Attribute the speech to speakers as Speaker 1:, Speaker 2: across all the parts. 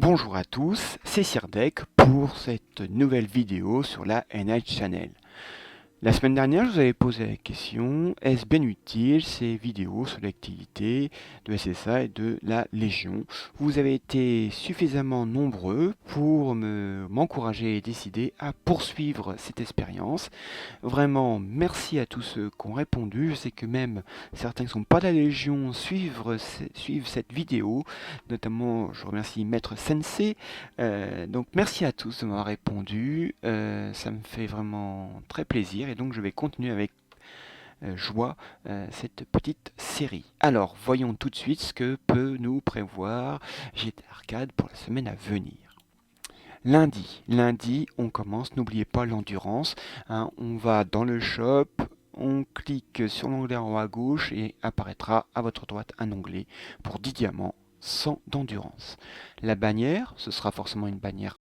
Speaker 1: Bonjour à tous, c'est Sirdec pour cette nouvelle vidéo sur la NH Channel. La semaine dernière, je vous avais posé la question, est-ce bien utile ces vidéos sur l'activité de SSA et de la Légion? Vous avez été suffisamment nombreux pour m'encourager et décider à poursuivre cette expérience. Vraiment, merci à tous ceux qui ont répondu. Je sais que même certains qui ne sont pas de la Légion suivent cette vidéo. Notamment, je remercie Maître Sensei. Donc, merci à tous de m'avoir répondu. Ça me fait vraiment très plaisir. Et donc, je vais continuer avec joie cette petite série. Alors, voyons tout de suite ce que peut nous prévoir GT Arcade pour la semaine à venir. Lundi, on commence, n'oubliez pas l'endurance, hein, on va dans le shop, on clique sur l'onglet en haut à gauche et apparaîtra à votre droite un onglet pour 10 diamants sans d'endurance. La bannière, ce sera forcément une bannière.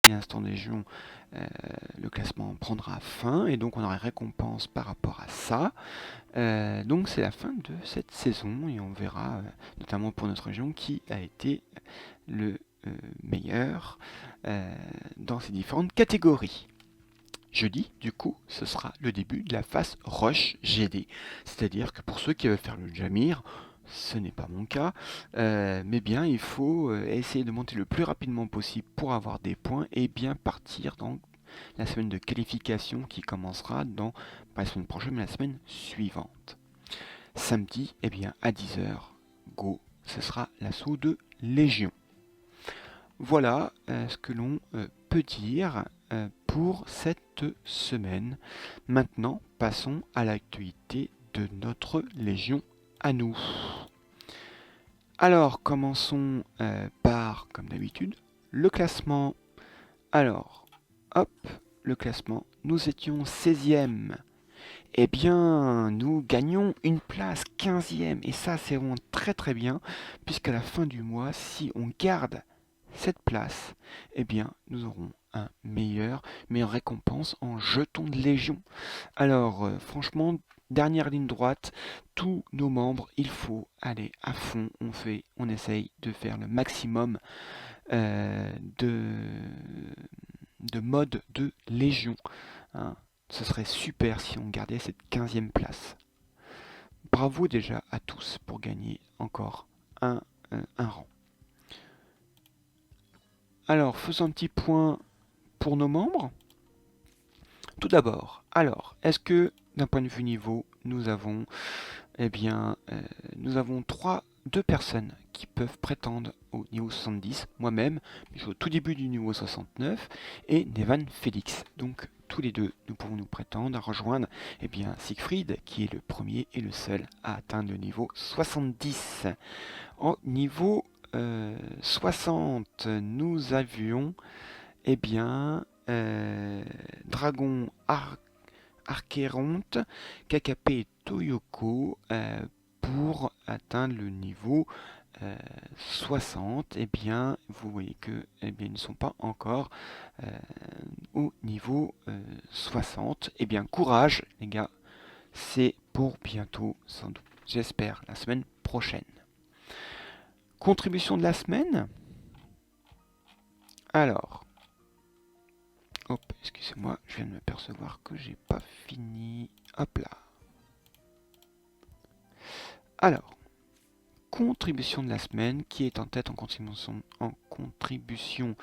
Speaker 1: Instant Légion, le classement prendra fin et donc on aura récompense par rapport à ça. Donc c'est la fin de cette saison et on verra, notamment pour notre région, qui a été le meilleur dans ces différentes catégories. Jeudi, du coup, ce sera le début de la phase Rush GD. C'est-à-dire que pour ceux qui veulent faire le Jamir, ce n'est pas mon cas, mais bien il faut essayer de monter le plus rapidement possible pour avoir des points et bien partir dans la semaine de qualification qui commencera dans, pas la semaine prochaine, mais la semaine suivante. Samedi, eh bien à 10h, go, ce sera l'assaut de Légion. Voilà ce que l'on peut dire pour cette semaine. Maintenant, passons à l'actualité de notre Légion à nous. Alors, commençons par, comme d'habitude, le classement. Alors, hop, le classement. Nous étions 16e. Eh bien, nous gagnons une place 15e. Et ça, c'est vraiment très très bien, puisqu'à la fin du mois, si on garde cette place, eh bien, nous aurons un meilleure récompense en jetons de Légion. Alors, franchement, dernière ligne droite, tous nos membres, il faut aller à fond. On essaye de faire le maximum euh, de, de modes de Légion, hein. Ce serait super si on gardait cette 15e place. Bravo déjà à tous pour gagner encore un rang. Alors, faisons un petit point pour nos membres. Tout d'abord, alors, est-ce que d'un point de vue niveau, nous avons, eh bien, nous avons deux personnes qui peuvent prétendre au niveau 70, moi-même, je suis au tout début du niveau 69, et Nevan Félix. Donc, tous les deux, nous pouvons nous prétendre à rejoindre, eh bien, Siegfried, qui est le premier et le seul à atteindre le niveau 70. Au niveau 60, nous avions, eh bien, Dragon Archéronte, KKP et Toyoko pour atteindre le niveau 60, eh bien, vous voyez que eh bien, ils ne sont pas encore euh, au niveau 60. Eh bien, courage, les gars, c'est pour bientôt, sans doute, j'espère, la semaine prochaine. Contribution de la semaine. Alors, hop, excusez-moi, je viens de me percevoir que j'ai pas fini. Hop là. Alors, contribution de la semaine, qui est en tête en contribution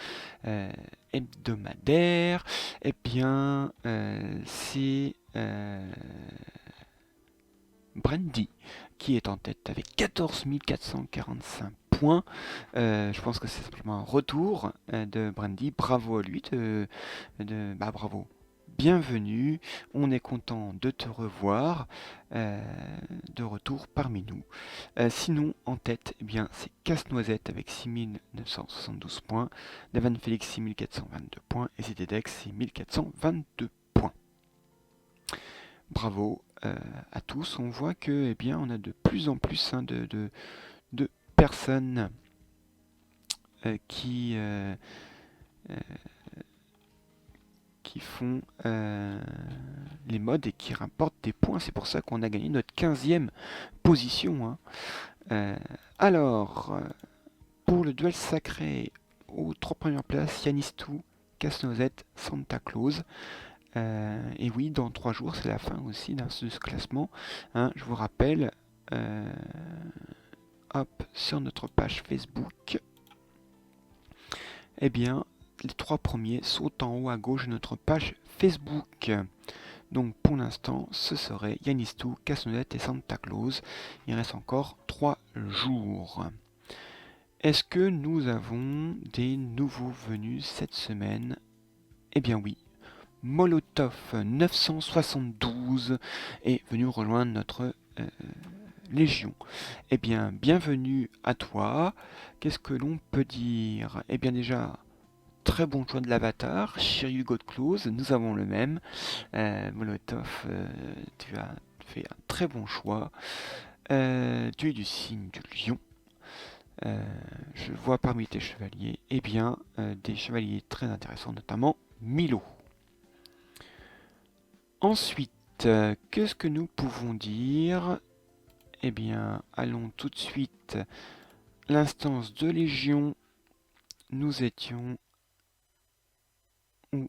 Speaker 1: hebdomadaire, eh bien, c'est Brandy qui est en tête avec 14 445 points. Je pense que c'est simplement un retour de Brandy. Bravo à lui, bravo. Bienvenue, on est content de te revoir, euh, de retour parmi nous. Sinon, en tête, eh bien, c'est Casse-Noisette avec 6972 points, Davan Félix 6422 points et CTDEX 6422 points. Bravo à tous, on voit que, eh bien, on a de plus en plus de personnes euh, qui font les modes et qui rapportent des points. C'est pour ça qu'on a gagné notre 15e position. Hein. Alors, pour le duel sacré, aux 3 premières places, Yanistou, Casse-Noisette, Santa Claus. Et oui, dans 3 jours, c'est la fin aussi de ce classement. Hein, je vous rappelle, hop, sur notre page Facebook, eh bien, les 3 premiers sont en haut à gauche de notre page Facebook. Donc pour l'instant, ce serait Yanistou, Casse-Noisette et Santa Claus. Il reste encore 3 jours. Est-ce que nous avons des nouveaux venus cette semaine? Eh bien oui. Molotov 972 est venu rejoindre notre Légion. Eh bien, bienvenue à toi. Qu'est-ce que l'on peut dire? Eh bien déjà, très bon choix de l'avatar. Shiryu God Close, nous avons le même. Molotov, tu as fait un très bon choix. Tu es du signe du lion. Je vois parmi tes chevaliers, eh bien, des chevaliers très intéressants, notamment Milo. Ensuite, qu'est-ce que nous pouvons dire? Eh bien, allons tout de suite. L'instance de Légion, nous étions au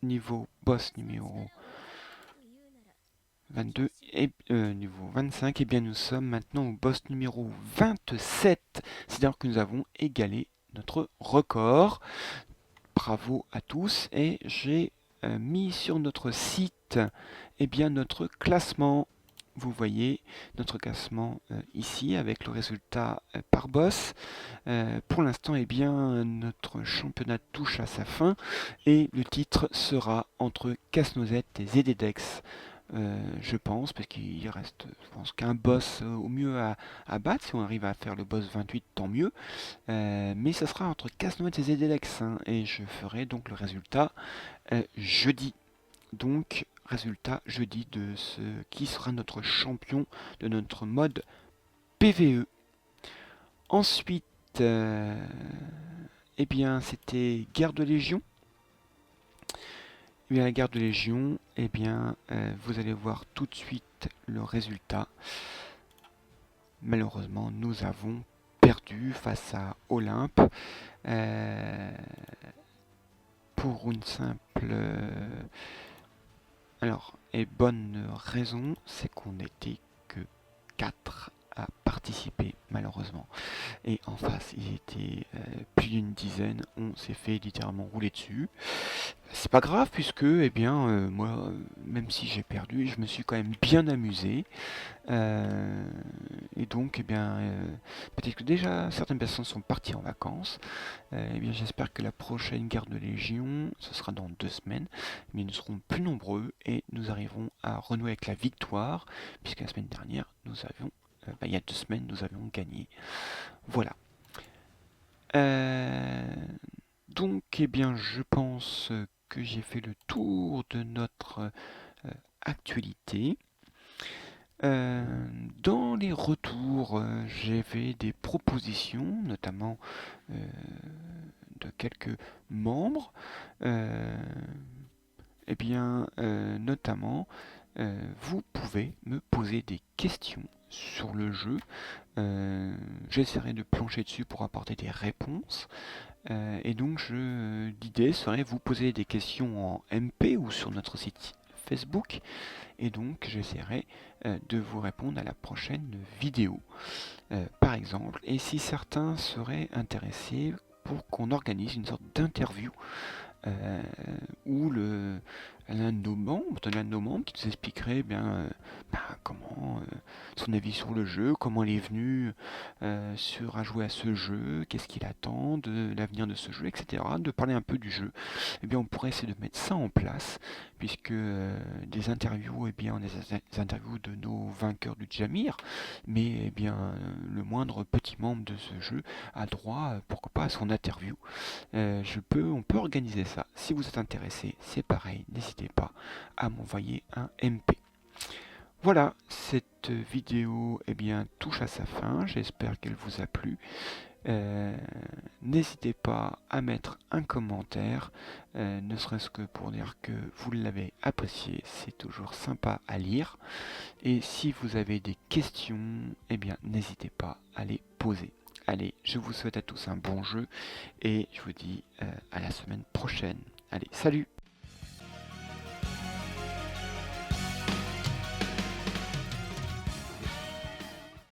Speaker 1: niveau boss numéro 22 et niveau 25, et bien nous sommes maintenant au boss numéro 27. C'est-à-dire que nous avons égalé notre record. Bravo à tous et j'ai mis sur notre site eh bien, notre classement. Vous voyez notre classement ici avec le résultat par boss. Pour l'instant, eh bien, notre championnat touche à sa fin et le titre sera entre Casse-Noisette et ZDDEX. Je pense, parce qu'il reste, je pense, qu'un boss au mieux à battre. Si on arrive à faire le boss 28, tant mieux. Mais ça sera entre Casse-Noisette et ZDX, hein, et je ferai donc le résultat jeudi. Donc, résultat jeudi de ce qui sera notre champion de notre mode PVE. Ensuite, eh bien, c'était Guerre de Légion. Et bien, la Guerre de Légion, eh bien, vous allez voir tout de suite le résultat. Malheureusement, nous avons perdu face à Olympe. Pour une simple et bonne raison, c'est qu'on n'était que 4 à participer malheureusement. Et en face, il était plus d'une dizaine, on s'est fait littéralement rouler dessus. C'est pas grave puisque, eh bien, moi, même si j'ai perdu, je me suis quand même bien amusé. Euh, et donc, eh bien, peut-être que déjà certaines personnes sont parties en vacances. Eh bien, j'espère que la prochaine guerre de Légion, ce sera dans 2 semaines, mais nous serons plus nombreux et nous arriverons à renouer avec la victoire, puisque la semaine dernière, il y a 2 semaines, nous avions gagné. Voilà. Donc, eh bien, je pense que j'ai fait le tour de notre actualité. Euh, Dans les retours, j'avais des propositions, notamment euh, de quelques membres. Euh, Notamment, vous pouvez me poser des questions sur le jeu. J'essaierai de plancher dessus pour apporter des réponses. L'idée serait vous poser des questions en MP ou sur notre site Facebook. Et donc, j'essaierai de vous répondre à la prochaine vidéo, par exemple. Et si certains seraient intéressés pour qu'on organise une sorte d'interview euh, où l'un de nos membres qui nous expliquerait comment son avis sur le jeu, comment il est venu à jouer à ce jeu, qu'est-ce qu'il attend de l'avenir de ce jeu, etc. De parler un peu du jeu. Eh bien, on pourrait essayer de mettre ça en place, puisque des interviews, des interviews de nos vainqueurs du Jamir, mais le moindre petit membre de ce jeu a droit, pourquoi pas, à son interview. On peut organiser ça. Si vous êtes intéressé, c'est pareil, n'hésitez pas à m'envoyer un MP. Voilà, cette vidéo touche à sa fin. J'espère qu'elle vous a plu. Euh, N'hésitez pas à mettre un commentaire, ne serait-ce que pour dire que vous l'avez apprécié. C'est toujours sympa à lire. Et si vous avez des questions, n'hésitez pas à les poser. Allez, je vous souhaite à tous un bon jeu et je vous dis à la semaine prochaine. Allez, salut!